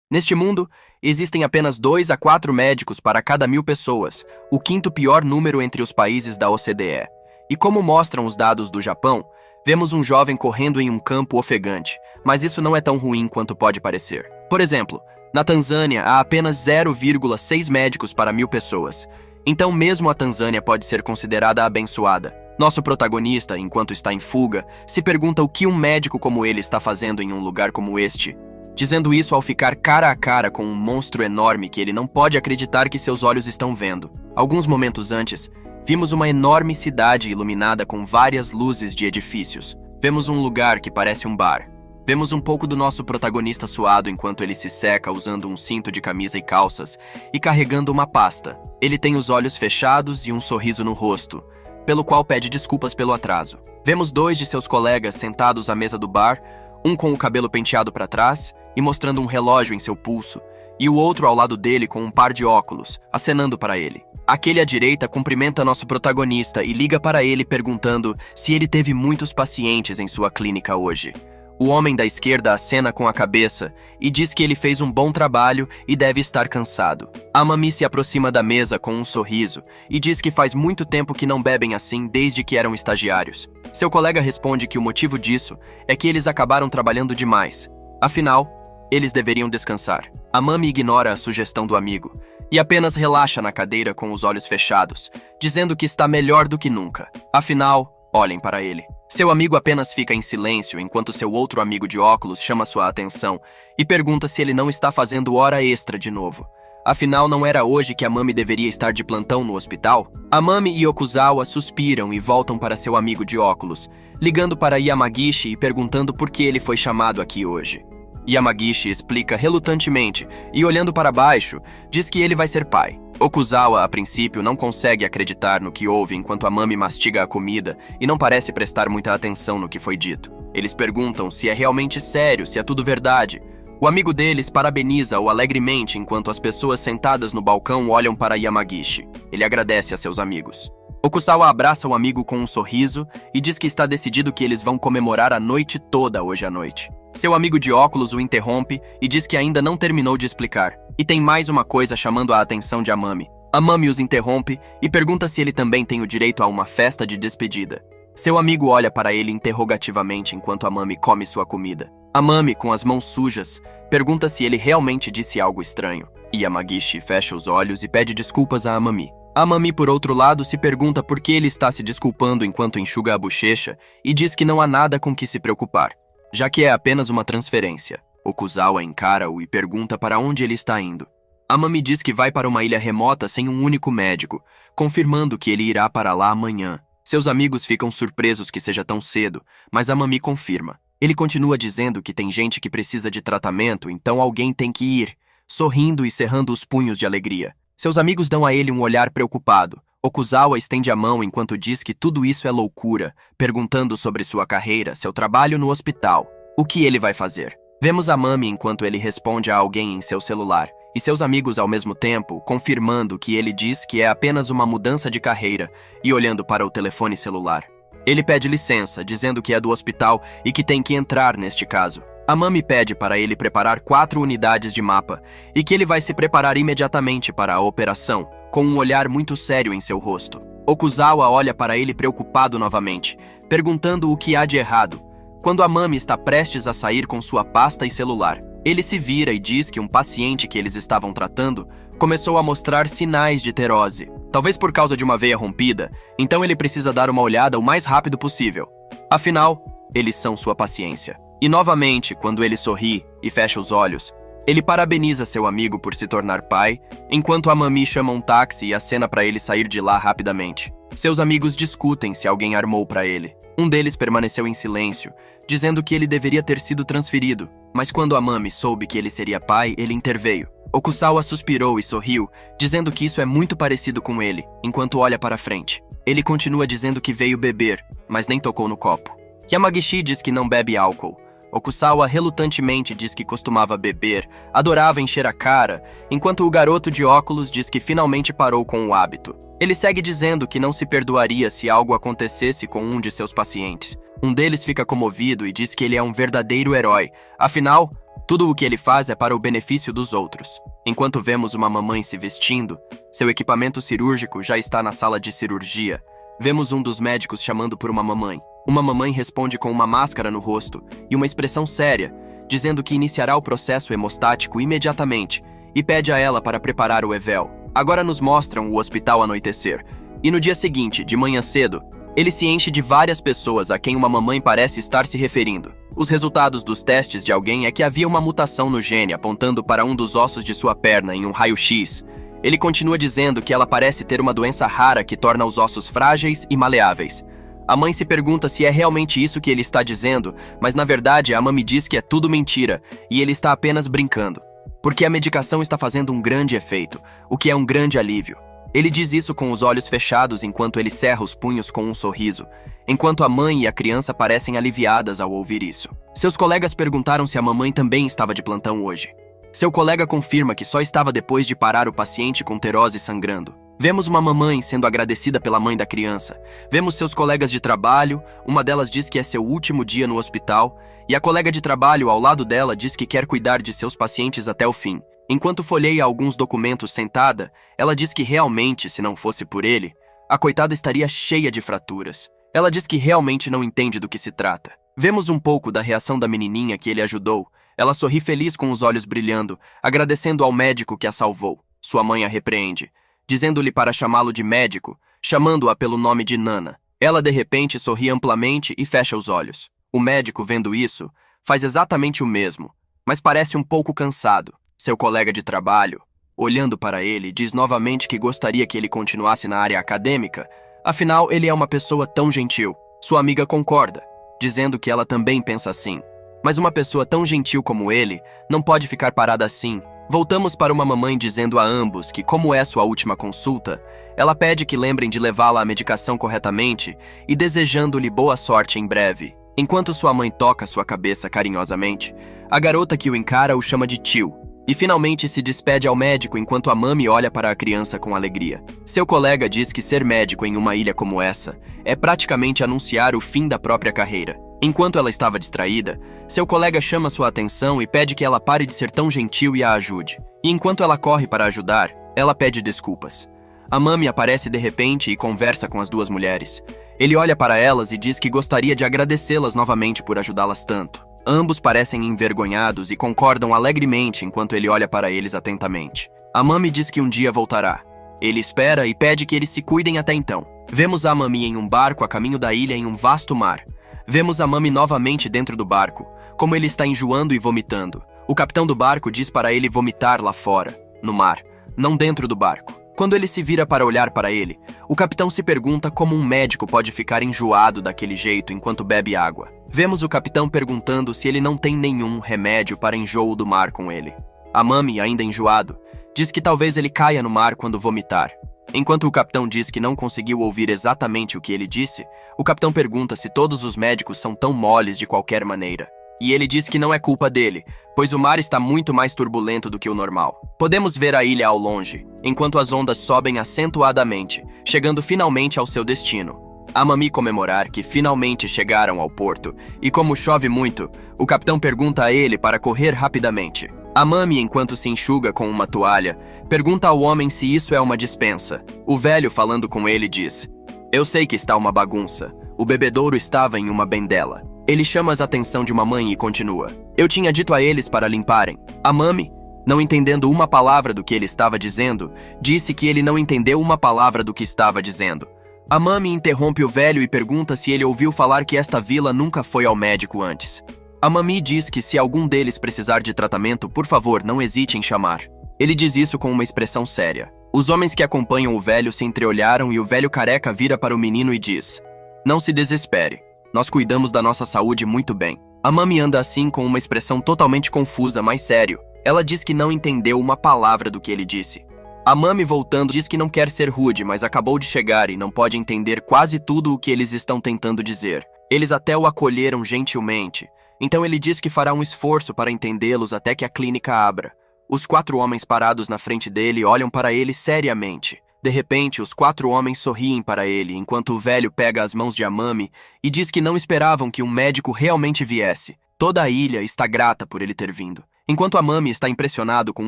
Neste mundo, existem apenas 2 a 4 médicos para cada 1.000 pessoas, o quinto pior número entre os países da OCDE. E como mostram os dados do Japão, vemos um jovem correndo em um campo ofegante, mas isso não é tão ruim quanto pode parecer. Por exemplo, na Tanzânia há apenas 0,6 médicos para 1.000 pessoas, então mesmo a Tanzânia pode ser considerada abençoada. Nosso protagonista, enquanto está em fuga, se pergunta o que um médico como ele está fazendo em um lugar como este, dizendo isso ao ficar cara a cara com um monstro enorme que ele não pode acreditar que seus olhos estão vendo. Alguns momentos antes, vimos uma enorme cidade iluminada com várias luzes de edifícios. Vemos um lugar que parece um bar. Vemos um pouco do nosso protagonista suado enquanto ele se seca usando um cinto de camisa e calças e carregando uma pasta. Ele tem os olhos fechados e um sorriso no rosto, pelo qual pede desculpas pelo atraso. Vemos 2 de seus colegas sentados à mesa do bar, um com o cabelo penteado para trás e mostrando um relógio em seu pulso, e o outro ao lado dele com um par de óculos, acenando para ele. Aquele à direita cumprimenta nosso protagonista e liga para ele perguntando se ele teve muitos pacientes em sua clínica hoje. O homem da esquerda acena com a cabeça e diz que ele fez um bom trabalho e deve estar cansado. A Mami se aproxima da mesa com um sorriso e diz que faz muito tempo que não bebem assim desde que eram estagiários. Seu colega responde que o motivo disso é que eles acabaram trabalhando demais. Afinal, eles deveriam descansar. A Mami ignora a sugestão do amigo e apenas relaxa na cadeira com os olhos fechados, dizendo que está melhor do que nunca. Afinal, olhem para ele. Seu amigo apenas fica em silêncio enquanto seu outro amigo de óculos chama sua atenção e pergunta se ele não está fazendo hora extra de novo. Afinal, não era hoje que a Mami deveria estar de plantão no hospital? A Mami e Okuzawa suspiram e voltam para seu amigo de óculos, ligando para Yamagishi e perguntando por que ele foi chamado aqui hoje. Yamagishi explica relutantemente e, olhando para baixo, diz que ele vai ser pai. Okuzawa, a princípio, não consegue acreditar no que ouve enquanto a Mami mastiga a comida e não parece prestar muita atenção no que foi dito. Eles perguntam se é realmente sério, se é tudo verdade. O amigo deles parabeniza-o alegremente enquanto as pessoas sentadas no balcão olham para Yamagishi. Ele agradece a seus amigos. Okuzawa abraça o amigo com um sorriso e diz que está decidido que eles vão comemorar a noite toda hoje à noite. Seu amigo de óculos o interrompe e diz que ainda não terminou de explicar. E tem mais uma coisa chamando a atenção de Amami. Amami os interrompe e pergunta se ele também tem o direito a uma festa de despedida. Seu amigo olha para ele interrogativamente enquanto Amami come sua comida. Amami, com as mãos sujas, pergunta se ele realmente disse algo estranho. E Yamagishi fecha os olhos e pede desculpas a Amami. Amami, por outro lado, se pergunta por que ele está se desculpando enquanto enxuga a bochecha e diz que não há nada com que se preocupar, já que é apenas uma transferência. Okuzawa encara-o e pergunta para onde ele está indo. Amami diz que vai para uma ilha remota sem um único médico, confirmando que ele irá para lá amanhã. Seus amigos ficam surpresos que seja tão cedo, mas Amami confirma. Ele continua dizendo que tem gente que precisa de tratamento, então alguém tem que ir, sorrindo e cerrando os punhos de alegria. Seus amigos dão a ele um olhar preocupado. Okuzawa estende a mão enquanto diz que tudo isso é loucura, perguntando sobre sua carreira, seu trabalho no hospital. O que ele vai fazer? Vemos a Mami enquanto ele responde a alguém em seu celular, e seus amigos ao mesmo tempo, confirmando que ele diz que é apenas uma mudança de carreira e olhando para o telefone celular. Ele pede licença, dizendo que é do hospital e que tem que entrar neste caso. A Mami pede para ele preparar 4 unidades de mapa e que ele vai se preparar imediatamente para a operação, com um olhar muito sério em seu rosto. Okuzawa olha para ele preocupado novamente, perguntando o que há de errado. Quando a Mami está prestes a sair com sua pasta e celular, ele se vira e diz que um paciente que eles estavam tratando começou a mostrar sinais de terose, talvez por causa de uma veia rompida, então ele precisa dar uma olhada o mais rápido possível. Afinal, eles são sua paciência. E novamente, quando ele sorri e fecha os olhos, ele parabeniza seu amigo por se tornar pai, enquanto a Mami chama um táxi e acena para ele sair de lá rapidamente. Seus amigos discutem se alguém armou para ele. Um deles permaneceu em silêncio, dizendo que ele deveria ter sido transferido, mas quando a Mami soube que ele seria pai, ele interveio. Okuzawa suspirou e sorriu, dizendo que isso é muito parecido com ele, enquanto olha para frente. Ele continua dizendo que veio beber, mas nem tocou no copo. Yamagishi diz que não bebe álcool. Okuzawa relutantemente diz que costumava beber, adorava encher a cara, enquanto o garoto de óculos diz que finalmente parou com o hábito. Ele segue dizendo que não se perdoaria se algo acontecesse com um de seus pacientes. Um deles fica comovido e diz que ele é um verdadeiro herói. Afinal, Tudo o que ele faz é para o benefício dos outros. Enquanto vemos uma mamãe se vestindo, seu equipamento cirúrgico já está na sala de cirurgia. Vemos um dos médicos chamando por uma mamãe. Uma mamãe responde com uma máscara no rosto e uma expressão séria, dizendo que iniciará o processo hemostático imediatamente e pede a ela para preparar o evel. Agora nos mostram o hospital anoitecer. E no dia seguinte, de manhã cedo, ele se enche de várias pessoas a quem uma mamãe parece estar se referindo. Os resultados dos testes de alguém é que havia uma mutação no gene apontando para um dos ossos de sua perna em um raio-x. Ele continua dizendo que ela parece ter uma doença rara que torna os ossos frágeis e maleáveis. A mãe se pergunta se é realmente isso que ele está dizendo, mas na verdade a mãe diz que é tudo mentira e ele está apenas brincando. Porque a medicação está fazendo um grande efeito, o que é um grande alívio. Ele diz isso com os olhos fechados enquanto ele cerra os punhos com um sorriso, enquanto a mãe e a criança parecem aliviadas ao ouvir isso. Seus colegas perguntaram se a mamãe também estava de plantão hoje. Seu colega confirma que só estava depois de parar o paciente com terose sangrando. Vemos uma mamãe sendo agradecida pela mãe da criança. Vemos seus colegas de trabalho, uma delas diz que é seu último dia no hospital, e a colega de trabalho ao lado dela diz que quer cuidar de seus pacientes até o fim. Enquanto folheia alguns documentos sentada, ela diz que realmente, se não fosse por ele, a coitada estaria cheia de fraturas. Ela diz que realmente não entende do que se trata. Vemos um pouco da reação da menininha que ele ajudou. Ela sorri feliz com os olhos brilhando, agradecendo ao médico que a salvou. Sua mãe a repreende, dizendo-lhe para chamá-lo de médico, chamando-a pelo nome de Nana. Ela de repente sorri amplamente e fecha os olhos. O médico, vendo isso, faz exatamente o mesmo, mas parece um pouco cansado. Seu colega de trabalho, olhando para ele, diz novamente que gostaria que ele continuasse na área acadêmica, afinal ele é uma pessoa tão gentil. Sua amiga concorda, dizendo que ela também pensa assim. Mas uma pessoa tão gentil como ele não pode ficar parada assim. Voltamos para uma mamãe dizendo a ambos que, como é sua última consulta, ela pede que lembrem de levá-la à medicação corretamente e desejando-lhe boa sorte em breve. Enquanto sua mãe toca sua cabeça carinhosamente, a garota que o encara o chama de tio. E finalmente se despede ao médico enquanto a mami olha para a criança com alegria. Seu colega diz que ser médico em uma ilha como essa é praticamente anunciar o fim da própria carreira. Enquanto ela estava distraída, seu colega chama sua atenção e pede que ela pare de ser tão gentil e a ajude. E enquanto ela corre para ajudar, ela pede desculpas. A mami aparece de repente e conversa com as duas mulheres. Ele olha para elas e diz que gostaria de agradecê-las novamente por ajudá-las tanto. Ambos parecem envergonhados e concordam alegremente enquanto ele olha para eles atentamente. A mami diz que um dia voltará. Ele espera e pede que eles se cuidem até então. Vemos a mami em um barco a caminho da ilha em um vasto mar. Vemos a mami novamente dentro do barco, como ele está enjoando e vomitando. O capitão do barco diz para ele vomitar lá fora, no mar, não dentro do barco. Quando ele se vira para olhar para ele, o capitão se pergunta como um médico pode ficar enjoado daquele jeito enquanto bebe água. Vemos o capitão perguntando se ele não tem nenhum remédio para enjoo do mar com ele. A mami, ainda enjoado, diz que talvez ele caia no mar quando vomitar. Enquanto o capitão diz que não conseguiu ouvir exatamente o que ele disse, o capitão pergunta se todos os médicos são tão moles de qualquer maneira. E ele diz que não é culpa dele, pois o mar está muito mais turbulento do que o normal. Podemos ver a ilha ao longe, enquanto as ondas sobem acentuadamente, chegando finalmente ao seu destino. A mami comemorar que finalmente chegaram ao porto, e como chove muito, o capitão pergunta a ele para correr rapidamente. A mami, enquanto se enxuga com uma toalha, pergunta ao homem se isso é uma dispensa. O velho, falando com ele, diz: "Eu sei que está uma bagunça. O bebedouro estava em uma bendela." Ele chama a atenção de uma mãe e continua: "Eu tinha dito a eles para limparem." A mami, não entendendo uma palavra do que ele estava dizendo, disse que ele não entendeu uma palavra do que estava dizendo. A mami interrompe o velho e pergunta se ele ouviu falar que esta vila nunca foi ao médico antes. A mami diz que se algum deles precisar de tratamento, por favor, não hesite em chamar. Ele diz isso com uma expressão séria. Os homens que acompanham o velho se entreolharam e o velho careca vira para o menino e diz: "Não se desespere. Nós cuidamos da nossa saúde muito bem." A mami anda assim com uma expressão totalmente confusa, mas sério. Ela diz que não entendeu uma palavra do que ele disse. A mami, voltando, diz que não quer ser rude, mas acabou de chegar e não pode entender quase tudo o que eles estão tentando dizer. Eles até o acolheram gentilmente, então ele diz que fará um esforço para entendê-los até que a clínica abra. Os 4 homens parados na frente dele olham para ele seriamente. De repente, os 4 homens sorriem para ele, enquanto o velho pega as mãos de Amami e diz que não esperavam que um médico realmente viesse. Toda a ilha está grata por ele ter vindo. Enquanto Amami está impressionado com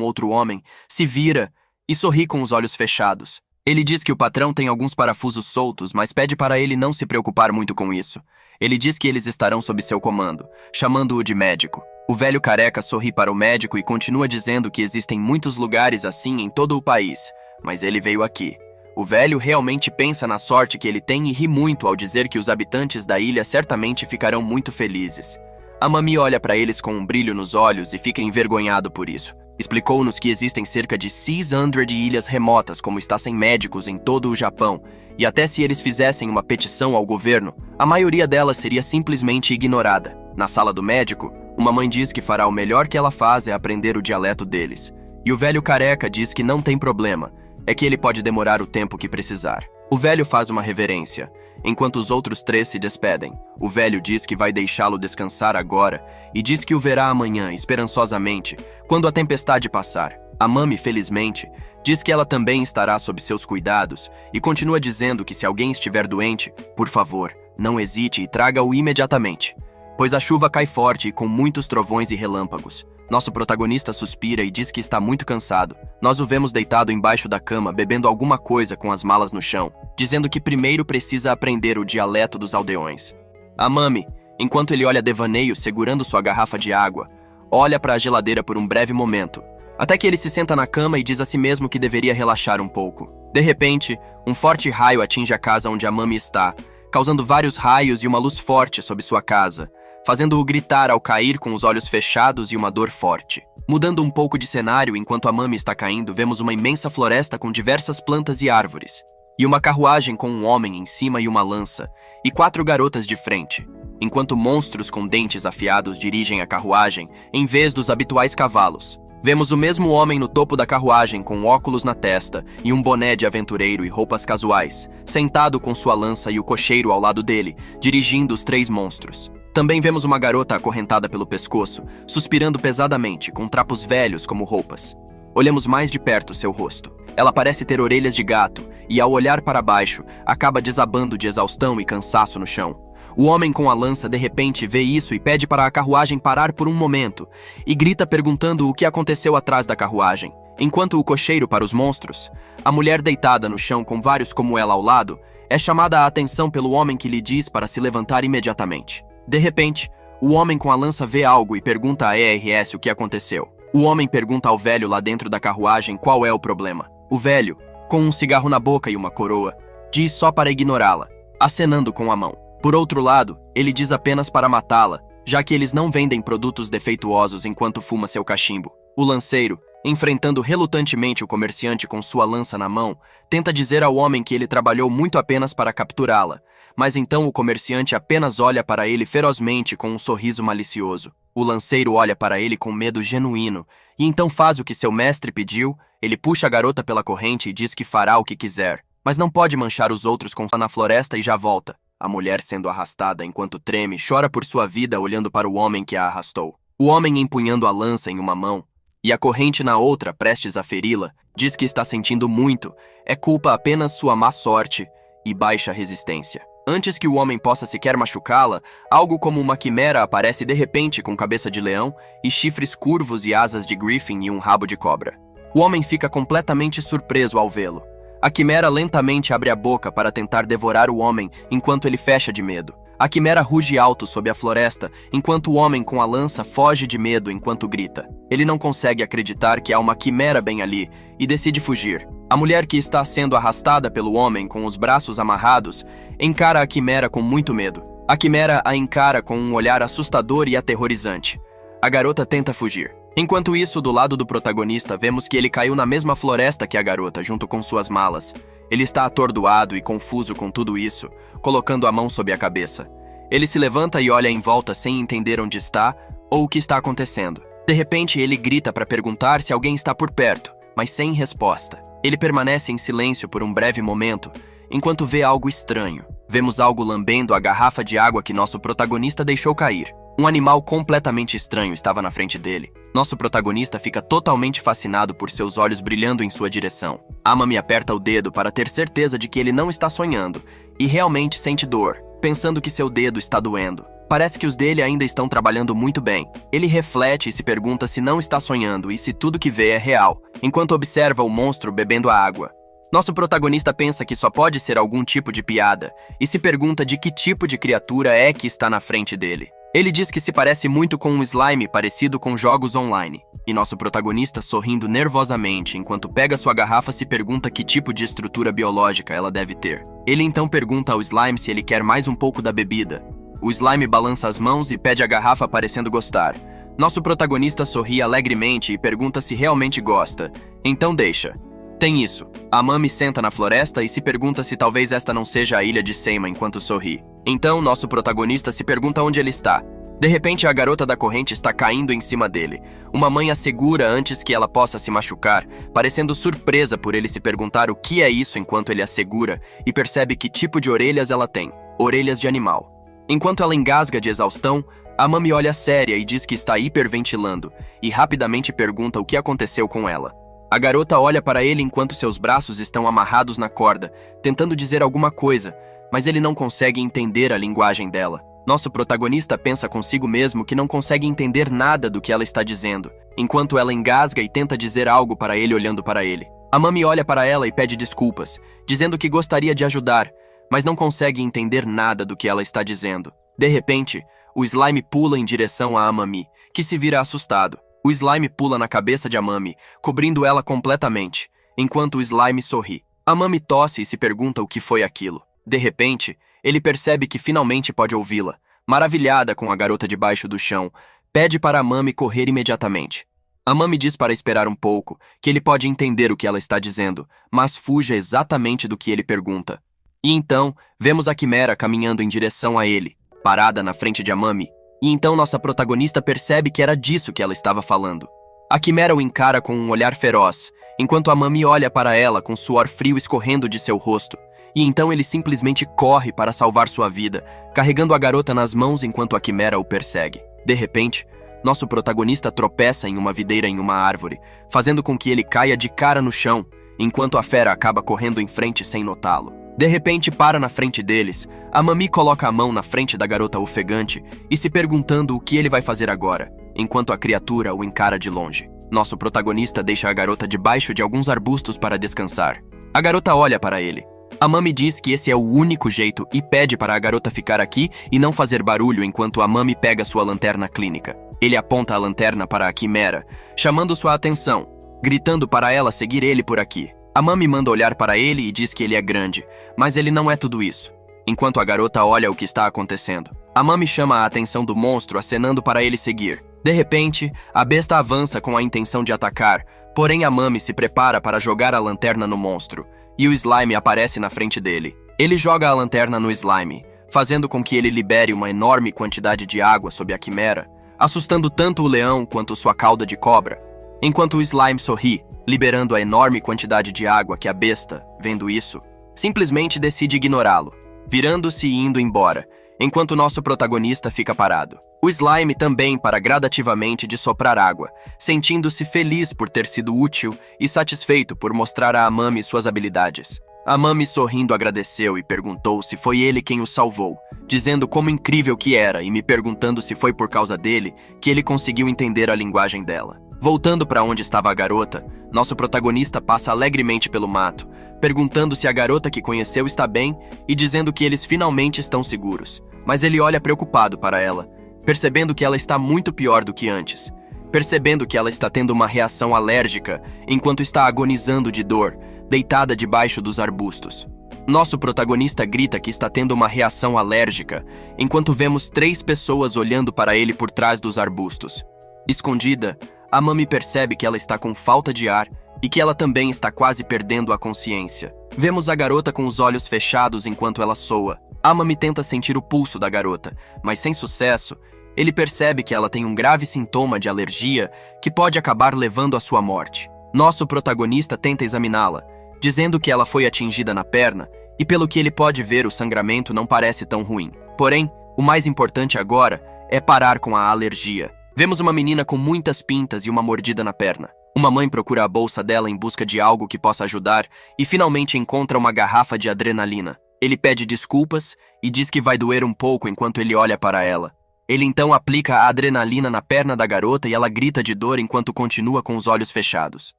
outro homem, se vira e sorri com os olhos fechados. Ele diz que o patrão tem alguns parafusos soltos, mas pede para ele não se preocupar muito com isso. Ele diz que eles estarão sob seu comando, chamando-o de médico. O velho careca sorri para o médico e continua dizendo que existem muitos lugares assim em todo o país, mas ele veio aqui. O velho realmente pensa na sorte que ele tem e ri muito ao dizer que os habitantes da ilha certamente ficarão muito felizes. Amami olha para eles com um brilho nos olhos e fica envergonhado por isso. Explicou-nos que existem cerca de 600 ilhas remotas como está sem médicos em todo o Japão, e até se eles fizessem uma petição ao governo, a maioria delas seria simplesmente ignorada. Na sala do médico, uma mãe diz que fará o melhor que ela faz é aprender o dialeto deles. E o velho careca diz que não tem problema, é que ele pode demorar o tempo que precisar. O velho faz uma reverência, enquanto os outros 3 se despedem. O velho diz que vai deixá-lo descansar agora e diz que o verá amanhã, esperançosamente, quando a tempestade passar. Amami, felizmente, diz que ela também estará sob seus cuidados e continua dizendo que se alguém estiver doente, por favor, não hesite e traga-o imediatamente, pois a chuva cai forte e com muitos trovões e relâmpagos. Nosso protagonista suspira e diz que está muito cansado. Nós o vemos deitado embaixo da cama, bebendo alguma coisa com as malas no chão, dizendo que primeiro precisa aprender o dialeto dos aldeões. Amami, enquanto ele olha devaneio segurando sua garrafa de água, olha para a geladeira por um breve momento, até que ele se senta na cama e diz a si mesmo que deveria relaxar um pouco. De repente, um forte raio atinge a casa onde Amami está, causando vários raios e uma luz forte sobre sua casa, fazendo-o gritar ao cair com os olhos fechados e uma dor forte. Mudando um pouco de cenário, enquanto Amami está caindo, vemos uma imensa floresta com diversas plantas e árvores, e uma carruagem com um homem em cima e uma lança, e 4 garotas de frente, enquanto monstros com dentes afiados dirigem a carruagem, em vez dos habituais cavalos. Vemos o mesmo homem no topo da carruagem com óculos na testa e um boné de aventureiro e roupas casuais, sentado com sua lança e o cocheiro ao lado dele, dirigindo os 3 monstros. Também vemos uma garota acorrentada pelo pescoço, suspirando pesadamente, com trapos velhos como roupas. Olhamos mais de perto seu rosto. Ela parece ter orelhas de gato, e ao olhar para baixo, acaba desabando de exaustão e cansaço no chão. O homem com a lança de repente vê isso e pede para a carruagem parar por um momento, e grita perguntando o que aconteceu atrás da carruagem. Enquanto o cocheiro para os monstros, a mulher deitada no chão com vários como ela ao lado, é chamada a atenção pelo homem que lhe diz para se levantar imediatamente. De repente, o homem com a lança vê algo e pergunta a ERS o que aconteceu. O homem pergunta ao velho lá dentro da carruagem qual é o problema. O velho, com um cigarro na boca e uma coroa, diz só para ignorá-la, acenando com a mão. Por outro lado, ele diz apenas para matá-la, já que eles não vendem produtos defeituosos enquanto fuma seu cachimbo. O lanceiro, enfrentando relutantemente o comerciante com sua lança na mão, tenta dizer ao homem que ele trabalhou muito apenas para capturá-la, mas então o comerciante apenas olha para ele ferozmente com um sorriso malicioso. O lanceiro olha para ele com medo genuíno, e então faz o que seu mestre pediu. Ele puxa a garota pela corrente e diz que fará o que quiser, mas não pode manchar os outros com na floresta e já volta. A mulher, sendo arrastada enquanto treme, chora por sua vida olhando para o homem que a arrastou. O homem empunhando a lança em uma mão e a corrente na outra, prestes a feri-la, diz que está sentindo muito, é culpa apenas sua má sorte e baixa resistência. Antes que o homem possa sequer machucá-la, algo como uma quimera aparece de repente com cabeça de leão e chifres curvos e asas de griffin e um rabo de cobra. O homem fica completamente surpreso ao vê-lo. A quimera lentamente abre a boca para tentar devorar o homem enquanto ele fecha de medo. A quimera ruge alto sob a floresta, enquanto o homem com a lança foge de medo enquanto grita. Ele não consegue acreditar que há uma quimera bem ali e decide fugir. A mulher que está sendo arrastada pelo homem com os braços amarrados encara a quimera com muito medo. A quimera a encara com um olhar assustador e aterrorizante. A garota tenta fugir. Enquanto isso, do lado do protagonista, vemos que ele caiu na mesma floresta que a garota, junto com suas malas. Ele está atordoado e confuso com tudo isso, colocando a mão sob a cabeça. Ele se levanta e olha em volta sem entender onde está ou o que está acontecendo. De repente, ele grita para perguntar se alguém está por perto, mas sem resposta. Ele permanece em silêncio por um breve momento, enquanto vê algo estranho. Vemos algo lambendo a garrafa de água que nosso protagonista deixou cair. Um animal completamente estranho estava na frente dele. Nosso protagonista fica totalmente fascinado por seus olhos brilhando em sua direção. Amami aperta o dedo para ter certeza de que ele não está sonhando e realmente sente dor, pensando que seu dedo está doendo. Parece que os dele ainda estão trabalhando muito bem. Ele reflete e se pergunta se não está sonhando e se tudo que vê é real, enquanto observa o monstro bebendo a água. Nosso protagonista pensa que só pode ser algum tipo de piada e se pergunta de que tipo de criatura é que está na frente dele. Ele diz que se parece muito com um slime parecido com jogos online. E nosso protagonista, sorrindo nervosamente enquanto pega sua garrafa, se pergunta que tipo de estrutura biológica ela deve ter. Ele então pergunta ao slime se ele quer mais um pouco da bebida. O slime balança as mãos e pede a garrafa parecendo gostar. Nosso protagonista sorri alegremente e pergunta se realmente gosta. Então deixa. Tem isso. A Mami senta na floresta e se pergunta se talvez esta não seja a ilha de Seima enquanto sorri. Então nosso protagonista se pergunta onde ele está. De repente a garota da corrente está caindo em cima dele. Uma mãe a segura antes que ela possa se machucar, parecendo surpresa por ele se perguntar o que é isso enquanto ele a segura e percebe que tipo de orelhas ela tem. Orelhas de animal. Enquanto ela engasga de exaustão, a Mami olha séria e diz que está hiperventilando, e rapidamente pergunta o que aconteceu com ela. A garota olha para ele enquanto seus braços estão amarrados na corda, tentando dizer alguma coisa, mas ele não consegue entender a linguagem dela. Nosso protagonista pensa consigo mesmo que não consegue entender nada do que ela está dizendo, enquanto ela engasga e tenta dizer algo para ele olhando para ele. A Mami olha para ela e pede desculpas, dizendo que gostaria de ajudar, mas não consegue entender nada do que ela está dizendo. De repente, o slime pula em direção a Amami, que se vira assustado. O slime pula na cabeça de Amami, cobrindo ela completamente, enquanto o slime sorri. Amami tosse e se pergunta o que foi aquilo. De repente, ele percebe que finalmente pode ouvi-la. Maravilhada com a garota debaixo do chão, pede para Amami correr imediatamente. Amami diz para esperar um pouco, que ele pode entender o que ela está dizendo, mas fuja exatamente do que ele pergunta. E então, vemos a Quimera caminhando em direção a ele, parada na frente de Amami. E então nossa protagonista percebe que era disso que ela estava falando. A Quimera o encara com um olhar feroz, enquanto Amami olha para ela com suor frio escorrendo de seu rosto. E então ele simplesmente corre para salvar sua vida, carregando a garota nas mãos enquanto a Quimera o persegue. De repente, nosso protagonista tropeça em uma videira em uma árvore, fazendo com que ele caia de cara no chão, enquanto a fera acaba correndo em frente sem notá-lo. De repente, para na frente deles, a Mami coloca a mão na frente da garota ofegante e se perguntando o que ele vai fazer agora, enquanto a criatura o encara de longe. Nosso protagonista deixa a garota debaixo de alguns arbustos para descansar. A garota olha para ele. A Mami diz que esse é o único jeito e pede para a garota ficar aqui e não fazer barulho enquanto a Mami pega sua lanterna clínica. Ele aponta a lanterna para a Quimera, chamando sua atenção, gritando para ela seguir ele por aqui. A Mami manda olhar para ele e diz que ele é grande, mas ele não é tudo isso. Enquanto a garota olha o que está acontecendo, a Mami chama a atenção do monstro acenando para ele seguir. De repente, a besta avança com a intenção de atacar, porém a Mami se prepara para jogar a lanterna no monstro, e o slime aparece na frente dele. Ele joga a lanterna no slime, fazendo com que ele libere uma enorme quantidade de água sob a Quimera, assustando tanto o leão quanto sua cauda de cobra. Enquanto o slime sorri, liberando a enorme quantidade de água que a besta, vendo isso, simplesmente decide ignorá-lo, virando-se e indo embora, enquanto nosso protagonista fica parado. O slime também para gradativamente de soprar água, sentindo-se feliz por ter sido útil e satisfeito por mostrar a Amami suas habilidades. Amami sorrindo agradeceu e perguntou se foi ele quem o salvou, dizendo como incrível que era e me perguntando se foi por causa dele que ele conseguiu entender a linguagem dela. Voltando para onde estava a garota, nosso protagonista passa alegremente pelo mato, perguntando se a garota que conheceu está bem e dizendo que eles finalmente estão seguros. Mas ele olha preocupado para ela, percebendo que ela está muito pior do que antes, percebendo que ela está tendo uma reação alérgica enquanto está agonizando de dor, deitada debaixo dos arbustos. Nosso protagonista grita que está tendo uma reação alérgica, enquanto vemos 3 pessoas olhando para ele por trás dos arbustos. Escondida, a Mami percebe que ela está com falta de ar e que ela também está quase perdendo a consciência. Vemos a garota com os olhos fechados enquanto ela soa. A Mami tenta sentir o pulso da garota, mas sem sucesso. Ele percebe que ela tem um grave sintoma de alergia que pode acabar levando à sua morte. Nosso protagonista tenta examiná-la, dizendo que ela foi atingida na perna e pelo que ele pode ver o sangramento não parece tão ruim. Porém, o mais importante agora é parar com a alergia. Vemos uma menina com muitas pintas e uma mordida na perna. Uma mãe procura a bolsa dela em busca de algo que possa ajudar e finalmente encontra uma garrafa de adrenalina. Ele pede desculpas e diz que vai doer um pouco enquanto ele olha para ela. Ele então aplica a adrenalina na perna da garota e ela grita de dor enquanto continua com os olhos fechados.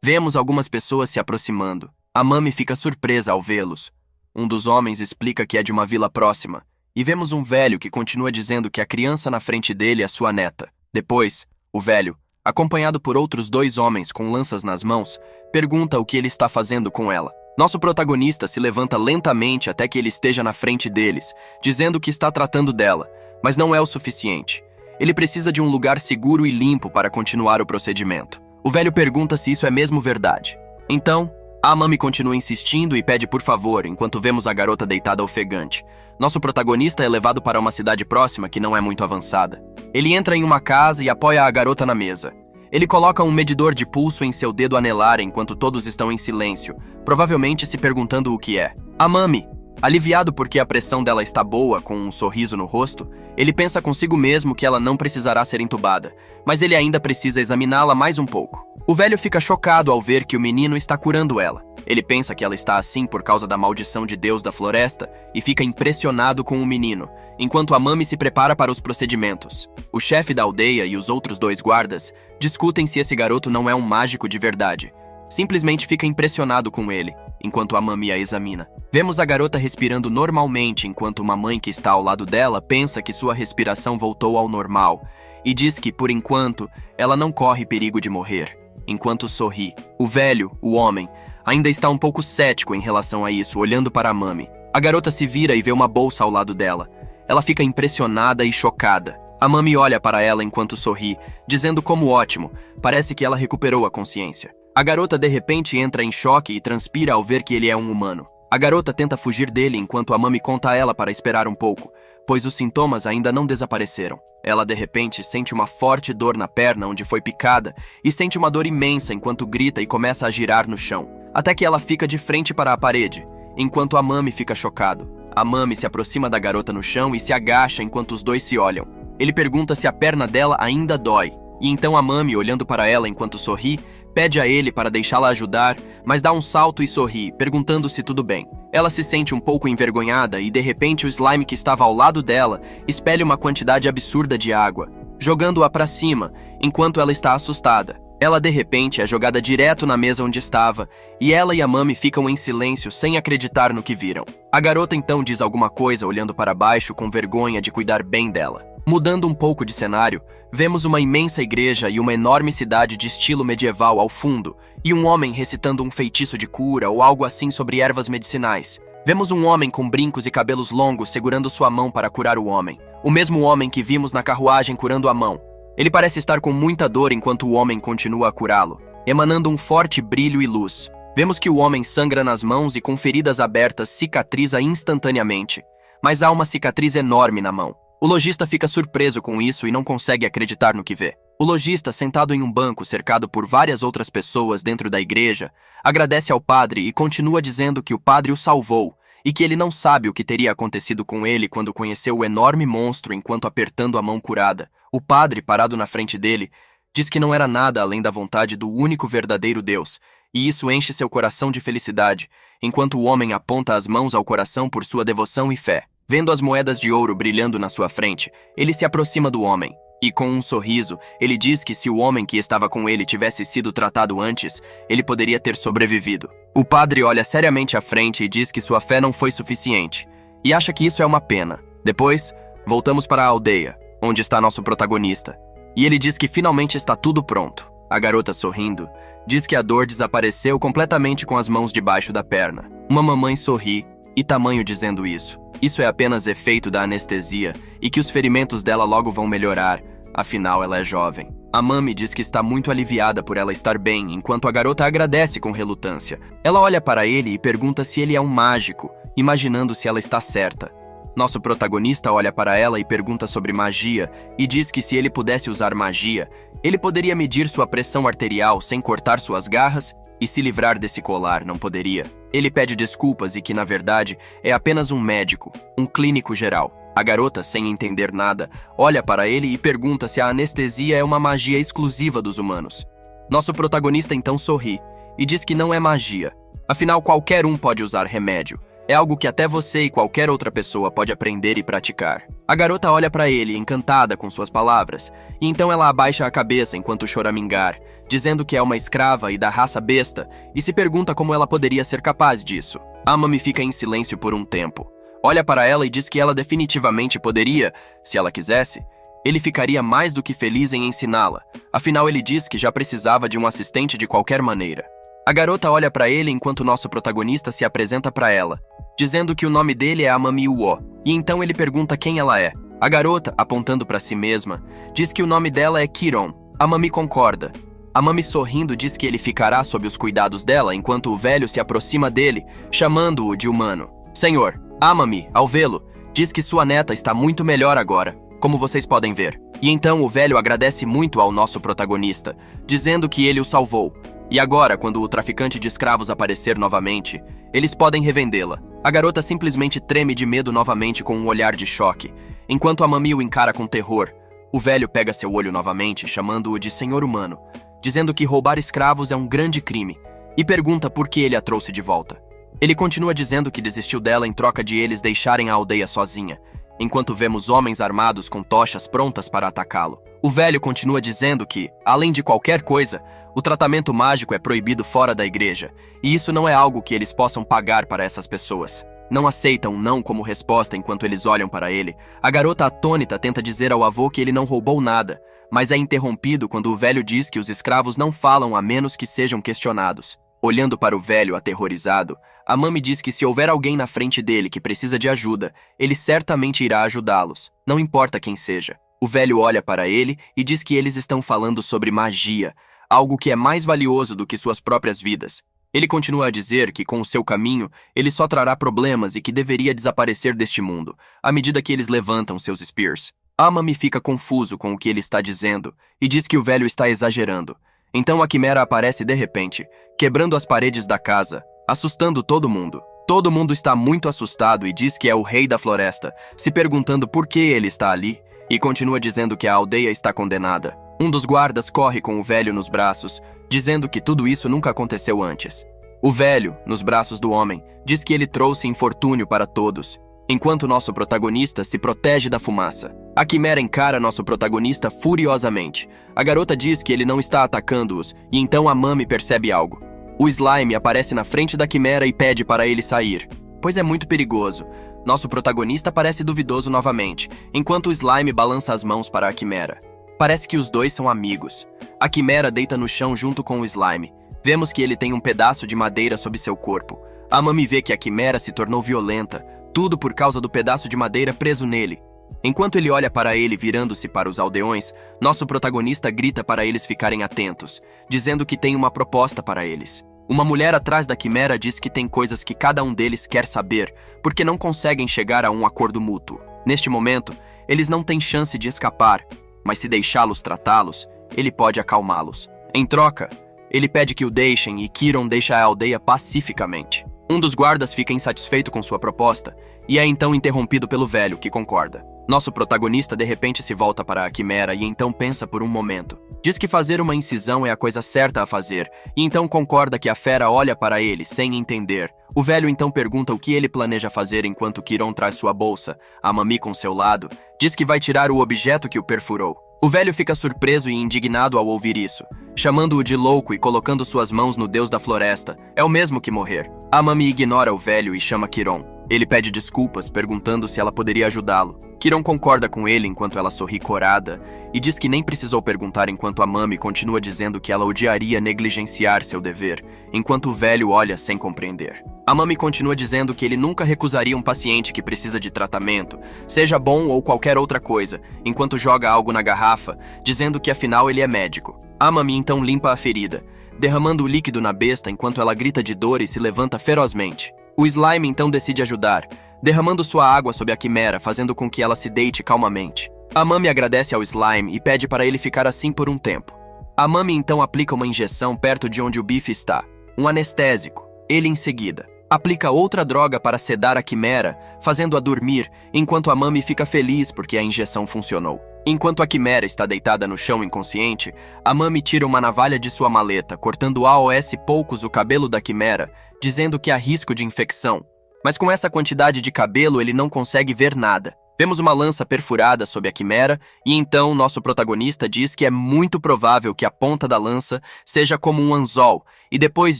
Vemos algumas pessoas se aproximando. A Mami fica surpresa ao vê-los. Um dos homens explica que é de uma vila próxima. E vemos um velho que continua dizendo que a criança na frente dele é sua neta. Depois, o velho, acompanhado por outros 2 homens com lanças nas mãos, pergunta o que ele está fazendo com ela. Nosso protagonista se levanta lentamente até que ele esteja na frente deles, dizendo que está tratando dela, mas não é o suficiente. Ele precisa de um lugar seguro e limpo para continuar o procedimento. O velho pergunta se isso é mesmo verdade. Então, a Mami continua insistindo e pede por favor, enquanto vemos a garota deitada ofegante. Nosso protagonista é levado para uma cidade próxima que não é muito avançada. Ele entra em uma casa e apoia a garota na mesa. Ele coloca um medidor de pulso em seu dedo anelar enquanto todos estão em silêncio, provavelmente se perguntando o que é. A Mami, aliviado porque a pressão dela está boa, com um sorriso no rosto, ele pensa consigo mesmo que ela não precisará ser entubada, mas ele ainda precisa examiná-la mais um pouco. O velho fica chocado ao ver que o menino está curando ela. Ele pensa que ela está assim por causa da maldição de Deus da floresta e fica impressionado com o menino, enquanto a Mami se prepara para os procedimentos. O chefe da aldeia e os outros 2 guardas discutem se esse garoto não é um mágico de verdade. Simplesmente fica impressionado com ele, enquanto a Mami a examina. Vemos a garota respirando normalmente enquanto uma mãe que está ao lado dela pensa que sua respiração voltou ao normal e diz que, por enquanto, ela não corre perigo de morrer. Enquanto sorri, o velho, o homem, ainda está um pouco cético em relação a isso, olhando para a Mami. A garota se vira e vê uma bolsa ao lado dela. Ela fica impressionada e chocada. A Mami olha para ela enquanto sorri, dizendo como ótimo, parece que ela recuperou a consciência. A garota de repente entra em choque e transpira ao ver que ele é um humano. A garota tenta fugir dele enquanto a Mami conta a ela para esperar um pouco, pois os sintomas ainda não desapareceram. Ela de repente sente uma forte dor na perna onde foi picada e sente uma dor imensa enquanto grita e começa a girar no chão, até que ela fica de frente para a parede, enquanto a Mami fica chocado. A Mami se aproxima da garota no chão e se agacha enquanto os 2 se olham. Ele pergunta se a perna dela ainda dói, e então a Mami, olhando para ela enquanto sorri, pede a ele para deixá-la ajudar, mas dá um salto e sorri, perguntando se tudo bem. Ela se sente um pouco envergonhada e de repente o slime que estava ao lado dela espelha uma quantidade absurda de água, jogando-a para cima, enquanto ela está assustada. Ela de repente é jogada direto na mesa onde estava, e ela e a Mami ficam em silêncio sem acreditar no que viram. A garota então diz alguma coisa olhando para baixo com vergonha de cuidar bem dela. Mudando um pouco de cenário, vemos uma imensa igreja e uma enorme cidade de estilo medieval ao fundo, e um homem recitando um feitiço de cura ou algo assim sobre ervas medicinais. Vemos um homem com brincos e cabelos longos segurando sua mão para curar o homem. O mesmo homem que vimos na carruagem curando a mão. Ele parece estar com muita dor enquanto o homem continua a curá-lo, emanando um forte brilho e luz. Vemos que o homem sangra nas mãos e com feridas abertas cicatriza instantaneamente, mas há uma cicatriz enorme na mão. O lojista fica surpreso com isso e não consegue acreditar no que vê. O lojista, sentado em um banco cercado por várias outras pessoas dentro da igreja, agradece ao padre e continua dizendo que o padre o salvou e que ele não sabe o que teria acontecido com ele quando conheceu o enorme monstro enquanto apertando a mão curada. O padre, parado na frente dele, diz que não era nada além da vontade do único verdadeiro Deus, e isso enche seu coração de felicidade, enquanto o homem aponta as mãos ao coração por sua devoção e fé. Vendo as moedas de ouro brilhando na sua frente, ele se aproxima do homem, e com um sorriso, ele diz que se o homem que estava com ele tivesse sido tratado antes, ele poderia ter sobrevivido. O padre olha seriamente à frente e diz que sua fé não foi suficiente, e acha que isso é uma pena. Depois, voltamos para a aldeia, onde está nosso protagonista, e ele diz que finalmente está tudo pronto. A garota, sorrindo, diz que a dor desapareceu completamente com as mãos debaixo da perna. Uma mamãe sorri, e tamanho dizendo isso. Isso é apenas efeito da anestesia e que os ferimentos dela logo vão melhorar, afinal ela é jovem. A Mami diz que está muito aliviada por ela estar bem, enquanto a garota agradece com relutância. Ela olha para ele e pergunta se ele é um mágico, imaginando se ela está certa. Nosso protagonista olha para ela e pergunta sobre magia e diz que se ele pudesse usar magia, ele poderia medir sua pressão arterial sem cortar suas garras e se livrar desse colar, não poderia. Ele pede desculpas e que, na verdade, é apenas um médico, um clínico geral. A garota, sem entender nada, olha para ele e pergunta se a anestesia é uma magia exclusiva dos humanos. Nosso protagonista então sorri e diz que não é magia. Afinal, qualquer um pode usar remédio. É algo que até você e qualquer outra pessoa pode aprender e praticar. A garota olha para ele, encantada com suas palavras, e então ela abaixa a cabeça enquanto choramingar, dizendo que é uma escrava e da raça besta, e se pergunta como ela poderia ser capaz disso. Amami fica em silêncio por um tempo. Olha para ela e diz que ela definitivamente poderia, se ela quisesse. Ele ficaria mais do que feliz em ensiná-la, afinal ele diz que já precisava de um assistente de qualquer maneira. A garota olha para ele enquanto nosso protagonista se apresenta para ela, dizendo que o nome dele é Amami Uo, e então ele pergunta quem ela é. A garota, apontando para si mesma, diz que o nome dela é Kiron. Amami concorda. Amami sorrindo diz que ele ficará sob os cuidados dela enquanto o velho se aproxima dele, chamando-o de humano. Senhor, Amami, ao vê-lo, diz que sua neta está muito melhor agora, como vocês podem ver. E então o velho agradece muito ao nosso protagonista, dizendo que ele o salvou. E agora, quando o traficante de escravos aparecer novamente, eles podem revendê-la. A garota simplesmente treme de medo novamente com um olhar de choque, enquanto Amami o encara com terror. O velho pega seu olho novamente, chamando-o de Senhor Humano, dizendo que roubar escravos é um grande crime, e pergunta por que ele a trouxe de volta. Ele continua dizendo que desistiu dela em troca de eles deixarem a aldeia sozinha, enquanto vemos homens armados com tochas prontas para atacá-lo. O velho continua dizendo que, além de qualquer coisa, o tratamento mágico é proibido fora da igreja, e isso não é algo que eles possam pagar para essas pessoas. Não aceitam não como resposta enquanto eles olham para ele. A garota atônita tenta dizer ao avô que ele não roubou nada, mas é interrompido quando o velho diz que os escravos não falam a menos que sejam questionados. Olhando para o velho aterrorizado, Amami diz que se houver alguém na frente dele que precisa de ajuda, ele certamente irá ajudá-los, não importa quem seja. O velho olha para ele e diz que eles estão falando sobre magia, algo que é mais valioso do que suas próprias vidas. Ele continua a dizer que, com o seu caminho, ele só trará problemas e que deveria desaparecer deste mundo, à medida que eles levantam seus spears. Amami fica confuso com o que ele está dizendo e diz que o velho está exagerando. Então a quimera aparece de repente, quebrando as paredes da casa, assustando todo mundo. Todo mundo está muito assustado e diz que é o rei da floresta, se perguntando por que ele está ali, e continua dizendo que a aldeia está condenada. Um dos guardas corre com o velho nos braços, dizendo que tudo isso nunca aconteceu antes. O velho, nos braços do homem, diz que ele trouxe infortúnio para todos, enquanto nosso protagonista se protege da fumaça. A quimera encara nosso protagonista furiosamente. A garota diz que ele não está atacando-os, e então Amami percebe algo. O slime aparece na frente da quimera e pede para ele sair, pois é muito perigoso. Nosso protagonista parece duvidoso novamente, enquanto o slime balança as mãos para a quimera. Parece que os dois são amigos. A quimera deita no chão junto com o slime. Vemos que ele tem um pedaço de madeira sob seu corpo. Amami vê que a quimera se tornou violenta, tudo por causa do pedaço de madeira preso nele. Enquanto ele olha para ele virando-se para os aldeões, nosso protagonista grita para eles ficarem atentos, dizendo que tem uma proposta para eles. Uma mulher atrás da quimera diz que tem coisas que cada um deles quer saber, porque não conseguem chegar a um acordo mútuo. Neste momento, eles não têm chance de escapar, mas se deixá-los tratá-los, ele pode acalmá-los. Em troca, ele pede que o deixem e Kiron deixa a aldeia pacificamente. Um dos guardas fica insatisfeito com sua proposta e é então interrompido pelo velho, que concorda. Nosso protagonista de repente se volta para a quimera e então pensa por um momento. Diz que fazer uma incisão é a coisa certa a fazer, e então concorda que a fera olha para ele, sem entender. O velho então pergunta o que ele planeja fazer enquanto Kiron traz sua bolsa. Amami, com seu lado, diz que vai tirar o objeto que o perfurou. O velho fica surpreso e indignado ao ouvir isso, chamando-o de louco e colocando suas mãos no deus da floresta. É o mesmo que morrer. Amami ignora o velho e chama Kiron. Ele pede desculpas, perguntando se ela poderia ajudá-lo. Kiron concorda com ele enquanto ela sorri corada e diz que nem precisou perguntar enquanto Amami continua dizendo que ela odiaria negligenciar seu dever, enquanto o velho olha sem compreender. Amami continua dizendo que ele nunca recusaria um paciente que precisa de tratamento, seja bom ou qualquer outra coisa, enquanto joga algo na garrafa, dizendo que afinal ele é médico. Amami então limpa a ferida, derramando o líquido na besta enquanto ela grita de dor e se levanta ferozmente. O slime então decide ajudar, derramando sua água sobre a quimera, fazendo com que ela se deite calmamente. Amami agradece ao slime e pede para ele ficar assim por um tempo. Amami então aplica uma injeção perto de onde o bife está, um anestésico. Ele em seguida aplica outra droga para sedar a quimera, fazendo-a dormir, enquanto Amami fica feliz porque a injeção funcionou. Enquanto a quimera está deitada no chão inconsciente, Amami tira uma navalha de sua maleta, cortando aos poucos o cabelo da quimera, dizendo que há risco de infecção. Mas com essa quantidade de cabelo ele não consegue ver nada. Vemos uma lança perfurada sob a quimera e então nosso protagonista diz que é muito provável que a ponta da lança seja como um anzol e depois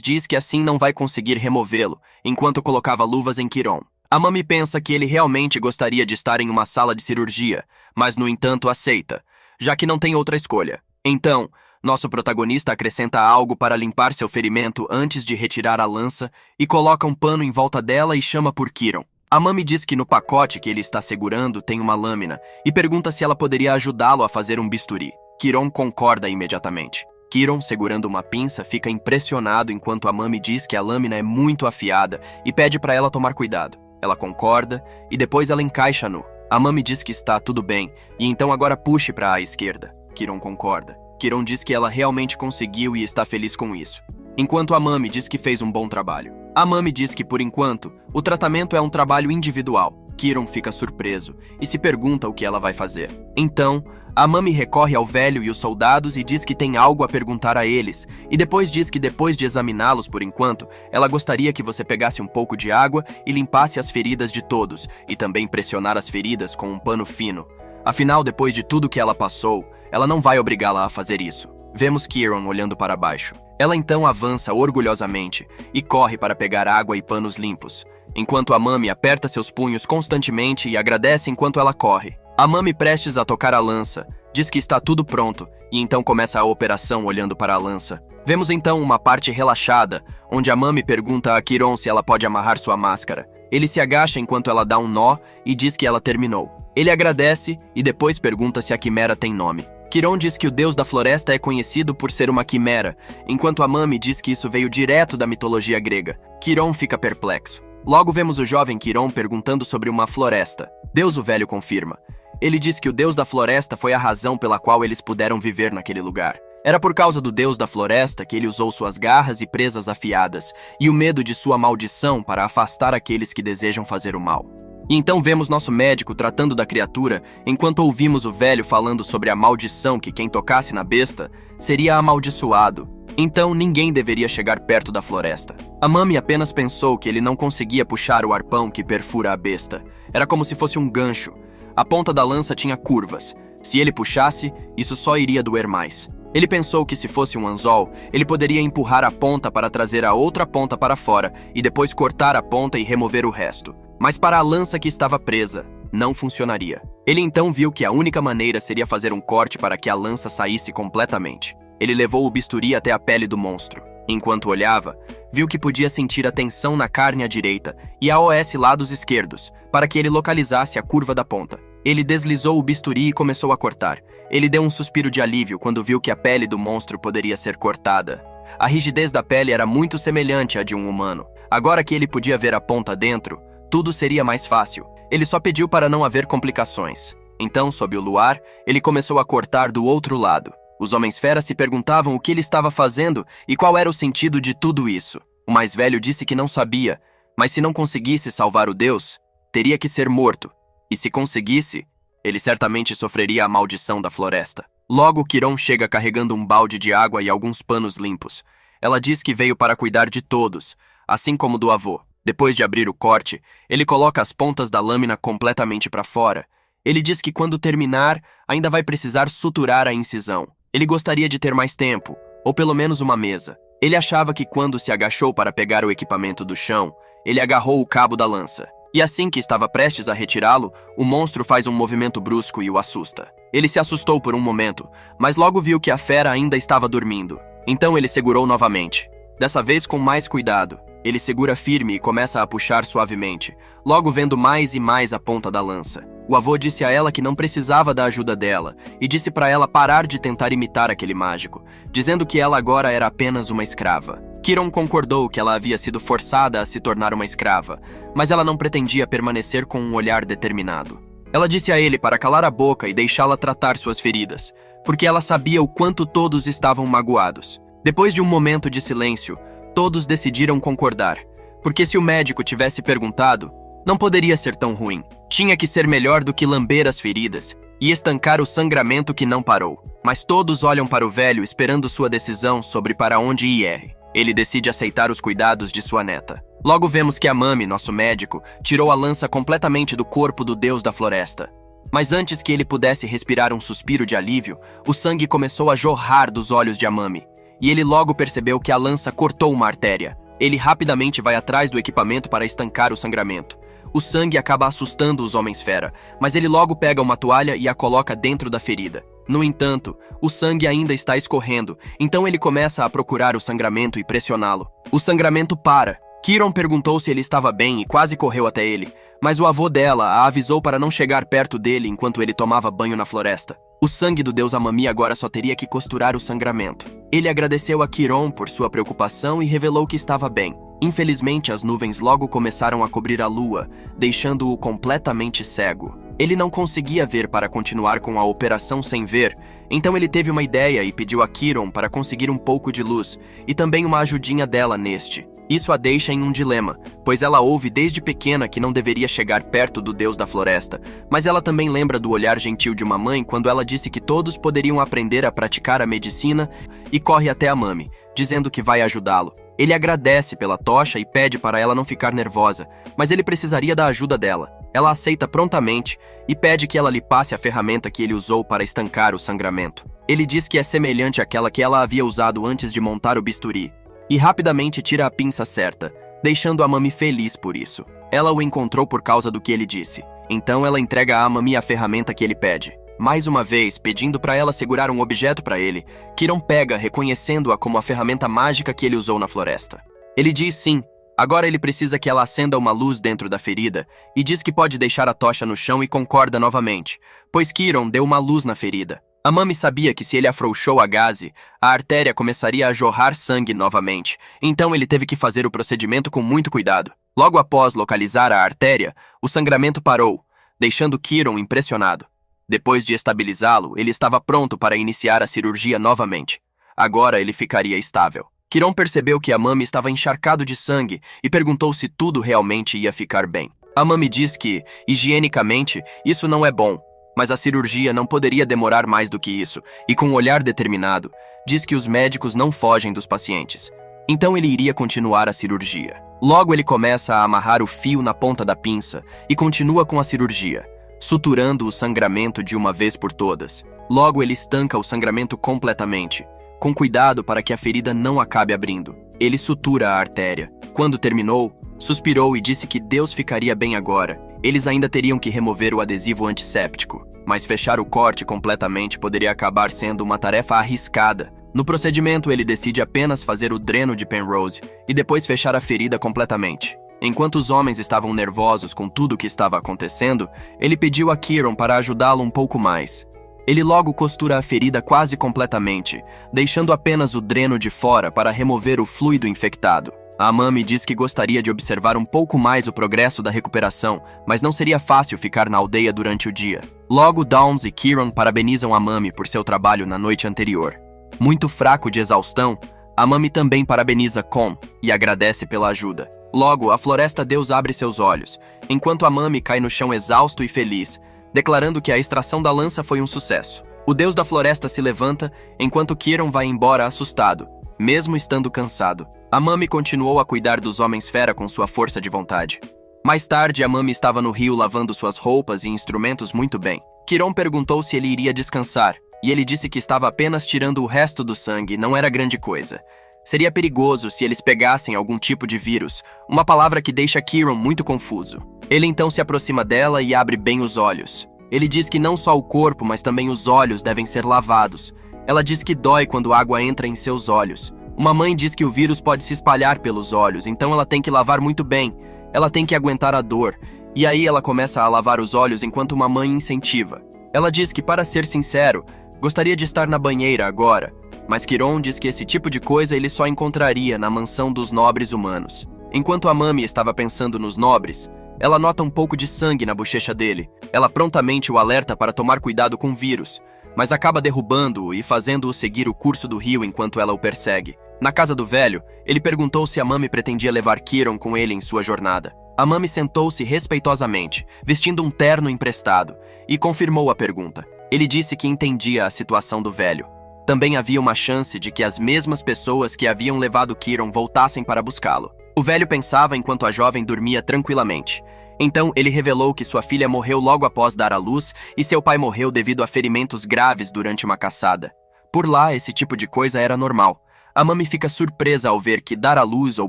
diz que assim não vai conseguir removê-lo, enquanto colocava luvas em Chiron. A Mami pensa que ele realmente gostaria de estar em uma sala de cirurgia, mas no entanto aceita, já que não tem outra escolha. Então, nosso protagonista acrescenta algo para limpar seu ferimento antes de retirar a lança e coloca um pano em volta dela e chama por Chiron. A Mami diz que no pacote que ele está segurando tem uma lâmina e pergunta se ela poderia ajudá-lo a fazer um bisturi. Chiron concorda imediatamente. Chiron, segurando uma pinça, fica impressionado enquanto a Mami diz que a lâmina é muito afiada e pede para ela tomar cuidado. Ela concorda e depois ela encaixa no. A Mami diz que está tudo bem e então agora puxe para a esquerda. Chiron concorda. Chiron diz que ela realmente conseguiu e está feliz com isso, enquanto a Mami diz que fez um bom trabalho. A Mami diz que, por enquanto, o tratamento é um trabalho individual. Chiron fica surpreso e se pergunta o que ela vai fazer. Então, a Mami recorre ao velho e os soldados e diz que tem algo a perguntar a eles, e depois diz que depois de examiná-los por enquanto, ela gostaria que você pegasse um pouco de água e limpasse as feridas de todos, e também pressionar as feridas com um pano fino. Afinal, depois de tudo que ela passou, ela não vai obrigá-la a fazer isso. Vemos Chiron olhando para baixo. Ela então avança orgulhosamente e corre para pegar água e panos limpos, enquanto a Mami aperta seus punhos constantemente e agradece enquanto ela corre. A Mami, prestes a tocar a lança, diz que está tudo pronto e então começa a operação olhando para a lança. Vemos então uma parte relaxada, onde a Mami pergunta a Chiron se ela pode amarrar sua máscara. Ele se agacha enquanto ela dá um nó e diz que ela terminou. Ele agradece e depois pergunta se a quimera tem nome. Chiron diz que o deus da floresta é conhecido por ser uma quimera, enquanto a Mami diz que isso veio direto da mitologia grega. Chiron fica perplexo. Logo vemos o jovem Chiron perguntando sobre uma floresta. Deus o velho confirma. Ele diz que o deus da floresta foi a razão pela qual eles puderam viver naquele lugar. Era por causa do deus da floresta que ele usou suas garras e presas afiadas, e o medo de sua maldição para afastar aqueles que desejam fazer o mal. E então vemos nosso médico tratando da criatura, enquanto ouvimos o velho falando sobre a maldição que quem tocasse na besta seria amaldiçoado. Então ninguém deveria chegar perto da floresta. A Mami apenas pensou que ele não conseguia puxar o arpão que perfura a besta. Era como se fosse um gancho. A ponta da lança tinha curvas. Se ele puxasse, isso só iria doer mais. Ele pensou que se fosse um anzol, ele poderia empurrar a ponta para trazer a outra ponta para fora e depois cortar a ponta e remover o resto. Mas para a lança que estava presa, não funcionaria. Ele então viu que a única maneira seria fazer um corte para que a lança saísse completamente. Ele levou o bisturi até a pele do monstro. Enquanto olhava, viu que podia sentir a tensão na carne à direita e a OS lados esquerdos, para que ele localizasse a curva da ponta. Ele deslizou o bisturi e começou a cortar. Ele deu um suspiro de alívio quando viu que a pele do monstro poderia ser cortada. A rigidez da pele era muito semelhante à de um humano. Agora que ele podia ver a ponta dentro, tudo seria mais fácil. Ele só pediu para não haver complicações. Então, sob o luar, ele começou a cortar do outro lado. Os homens-fera se perguntavam o que ele estava fazendo e qual era o sentido de tudo isso. O mais velho disse que não sabia, mas se não conseguisse salvar o deus, teria que ser morto. E se conseguisse, ele certamente sofreria a maldição da floresta. Logo, Chiron chega carregando um balde de água e alguns panos limpos. Ela diz que veio para cuidar de todos, assim como do avô. Depois de abrir o corte, ele coloca as pontas da lâmina completamente para fora. Ele diz que quando terminar, ainda vai precisar suturar a incisão. Ele gostaria de ter mais tempo, ou pelo menos uma mesa. Ele achava que quando se agachou para pegar o equipamento do chão, ele agarrou o cabo da lança. E assim que estava prestes a retirá-lo, o monstro faz um movimento brusco e o assusta. Ele se assustou por um momento, mas logo viu que a fera ainda estava dormindo. Então ele segurou novamente, dessa vez com mais cuidado. Ele segura firme e começa a puxar suavemente, logo vendo mais e mais a ponta da lança. O avô disse a ela que não precisava da ajuda dela e disse para ela parar de tentar imitar aquele mágico, dizendo que ela agora era apenas uma escrava. Chiron concordou que ela havia sido forçada a se tornar uma escrava, mas ela não pretendia permanecer com um olhar determinado. Ela disse a ele para calar a boca e deixá-la tratar suas feridas, porque ela sabia o quanto todos estavam magoados. Depois de um momento de silêncio, todos decidiram concordar, porque se o médico tivesse perguntado, não poderia ser tão ruim. Tinha que ser melhor do que lamber as feridas e estancar o sangramento que não parou. Mas todos olham para o velho esperando sua decisão sobre para onde ir. Ele decide aceitar os cuidados de sua neta. Logo vemos que Amami, nosso médico, tirou a lança completamente do corpo do deus da floresta. Mas antes que ele pudesse respirar um suspiro de alívio, o sangue começou a jorrar dos olhos de Amami, e ele logo percebeu que a lança cortou uma artéria. Ele rapidamente vai atrás do equipamento para estancar o sangramento. O sangue acaba assustando os homens-fera, mas ele logo pega uma toalha e a coloca dentro da ferida. No entanto, o sangue ainda está escorrendo, então ele começa a procurar o sangramento e pressioná-lo. O sangramento para. Kieron perguntou se ele estava bem e quase correu até ele, mas o avô dela a avisou para não chegar perto dele enquanto ele tomava banho na floresta. O sangue do deus Amami agora só teria que costurar o sangramento. Ele agradeceu a Kieron por sua preocupação e revelou que estava bem. Infelizmente, as nuvens logo começaram a cobrir a lua, deixando-o completamente cego. Ele não conseguia ver para continuar com a operação sem ver, então ele teve uma ideia e pediu a Kieron para conseguir um pouco de luz, e também uma ajudinha dela neste. Isso a deixa em um dilema, pois ela ouve desde pequena que não deveria chegar perto do deus da floresta, mas ela também lembra do olhar gentil de uma mãe quando ela disse que todos poderiam aprender a praticar a medicina e corre até Amami, dizendo que vai ajudá-lo. Ele agradece pela tocha e pede para ela não ficar nervosa, mas ele precisaria da ajuda dela. Ela aceita prontamente e pede que ela lhe passe a ferramenta que ele usou para estancar o sangramento. Ele diz que é semelhante àquela que ela havia usado antes de montar o bisturi, e rapidamente tira a pinça certa, deixando Amami feliz por isso. Ela o encontrou por causa do que ele disse, então ela entrega a Amami a ferramenta que ele pede. Mais uma vez, pedindo para ela segurar um objeto para ele, Kieron pega, reconhecendo-a como a ferramenta mágica que ele usou na floresta. Ele diz sim. Agora ele precisa que ela acenda uma luz dentro da ferida e diz que pode deixar a tocha no chão e concorda novamente, pois Kieron deu uma luz na ferida. Amami sabia que se ele afrouxou a gaze, a artéria começaria a jorrar sangue novamente, então ele teve que fazer o procedimento com muito cuidado. Logo após localizar a artéria, o sangramento parou, deixando Kieron impressionado. Depois de estabilizá-lo, ele estava pronto para iniciar a cirurgia novamente. Agora ele ficaria estável. Kieron percebeu que Amami estava encharcado de sangue e perguntou se tudo realmente ia ficar bem. Amami diz que, higienicamente, isso não é bom, mas a cirurgia não poderia demorar mais do que isso, e com um olhar determinado, diz que os médicos não fogem dos pacientes. Então ele iria continuar a cirurgia. Logo ele começa a amarrar o fio na ponta da pinça e continua com a cirurgia, suturando o sangramento de uma vez por todas. Logo ele estanca o sangramento completamente, com cuidado para que a ferida não acabe abrindo. Ele sutura a artéria. Quando terminou, suspirou e disse que Deus ficaria bem agora. Eles ainda teriam que remover o adesivo antisséptico, mas fechar o corte completamente poderia acabar sendo uma tarefa arriscada. No procedimento, ele decide apenas fazer o dreno de Penrose e depois fechar a ferida completamente. Enquanto os homens estavam nervosos com tudo o que estava acontecendo, ele pediu a Kieron para ajudá-lo um pouco mais. Ele logo costura a ferida quase completamente, deixando apenas o dreno de fora para remover o fluido infectado. A Amami diz que gostaria de observar um pouco mais o progresso da recuperação, mas não seria fácil ficar na aldeia durante o dia. Logo, Downs e Kieron parabenizam a Amami por seu trabalho na noite anterior. Muito fraco de exaustão, a Amami também parabeniza Com e agradece pela ajuda. Logo, a Floresta Deus abre seus olhos, enquanto Amami cai no chão exausto e feliz, declarando que a extração da lança foi um sucesso. O deus da floresta se levanta, enquanto Kieron vai embora assustado, mesmo estando cansado. Amami continuou a cuidar dos homens-fera com sua força de vontade. Mais tarde, Amami estava no rio lavando suas roupas e instrumentos muito bem. Kieron perguntou se ele iria descansar, e ele disse que estava apenas tirando o resto do sangue, não era grande coisa. Seria perigoso se eles pegassem algum tipo de vírus, uma palavra que deixa Kieron muito confuso. Ele então se aproxima dela e abre bem os olhos. Ele diz que não só o corpo, mas também os olhos devem ser lavados. Ela diz que dói quando a água entra em seus olhos. Uma mãe diz que o vírus pode se espalhar pelos olhos, então ela tem que lavar muito bem. Ela tem que aguentar a dor. E aí ela começa a lavar os olhos enquanto uma mãe incentiva. Ela diz que, para ser sincero, gostaria de estar na banheira agora, mas Kieron diz que esse tipo de coisa ele só encontraria na mansão dos nobres humanos. Enquanto Amami estava pensando nos nobres, ela nota um pouco de sangue na bochecha dele. Ela prontamente o alerta para tomar cuidado com o vírus, mas acaba derrubando-o e fazendo-o seguir o curso do rio enquanto ela o persegue. Na casa do velho, ele perguntou se Amami pretendia levar Kieron com ele em sua jornada. Amami sentou-se respeitosamente, vestindo um terno emprestado, e confirmou a pergunta. Ele disse que entendia a situação do velho. Também havia uma chance de que as mesmas pessoas que haviam levado Kieron voltassem para buscá-lo. O velho pensava enquanto a jovem dormia tranquilamente. Então, ele revelou que sua filha morreu logo após dar à luz e seu pai morreu devido a ferimentos graves durante uma caçada. Por lá, esse tipo de coisa era normal. A Mami fica surpresa ao ver que dar à luz ou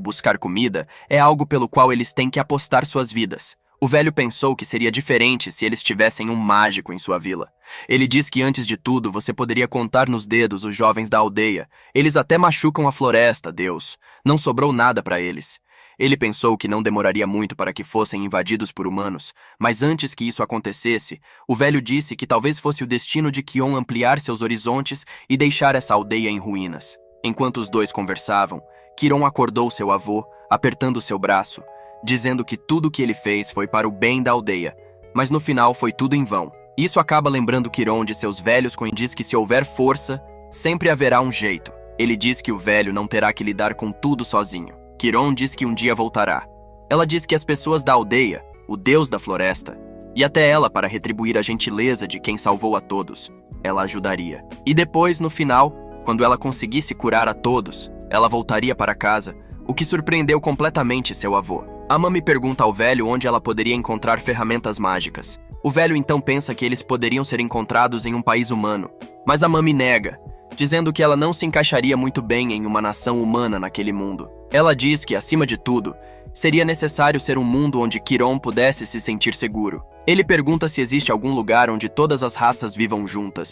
buscar comida é algo pelo qual eles têm que apostar suas vidas. O velho pensou que seria diferente se eles tivessem um mágico em sua vila. Ele diz que antes de tudo você poderia contar nos dedos os jovens da aldeia. Eles até machucam a floresta, Deus. Não sobrou nada para eles. Ele pensou que não demoraria muito para que fossem invadidos por humanos, mas antes que isso acontecesse, o velho disse que talvez fosse o destino de Kion ampliar seus horizontes e deixar essa aldeia em ruínas. Enquanto os dois conversavam, Kiron acordou seu avô, apertando seu braço, dizendo que tudo o que ele fez foi para o bem da aldeia, mas no final foi tudo em vão. Isso acaba lembrando Kiron de seus velhos quando diz que se houver força, sempre haverá um jeito. Ele diz que o velho não terá que lidar com tudo sozinho. Kiron diz que um dia voltará. Ela diz que as pessoas da aldeia, o deus da floresta, e até ela para retribuir a gentileza de quem salvou a todos, ela ajudaria. E depois, no final, quando ela conseguisse curar a todos, ela voltaria para casa, o que surpreendeu completamente seu avô. A Mami pergunta ao velho onde ela poderia encontrar ferramentas mágicas. O velho então pensa que eles poderiam ser encontrados em um país humano, mas a Mami nega, dizendo que ela não se encaixaria muito bem em uma nação humana naquele mundo. Ela diz que, acima de tudo, seria necessário ser um mundo onde Kiron pudesse se sentir seguro. Ele pergunta se existe algum lugar onde todas as raças vivam juntas,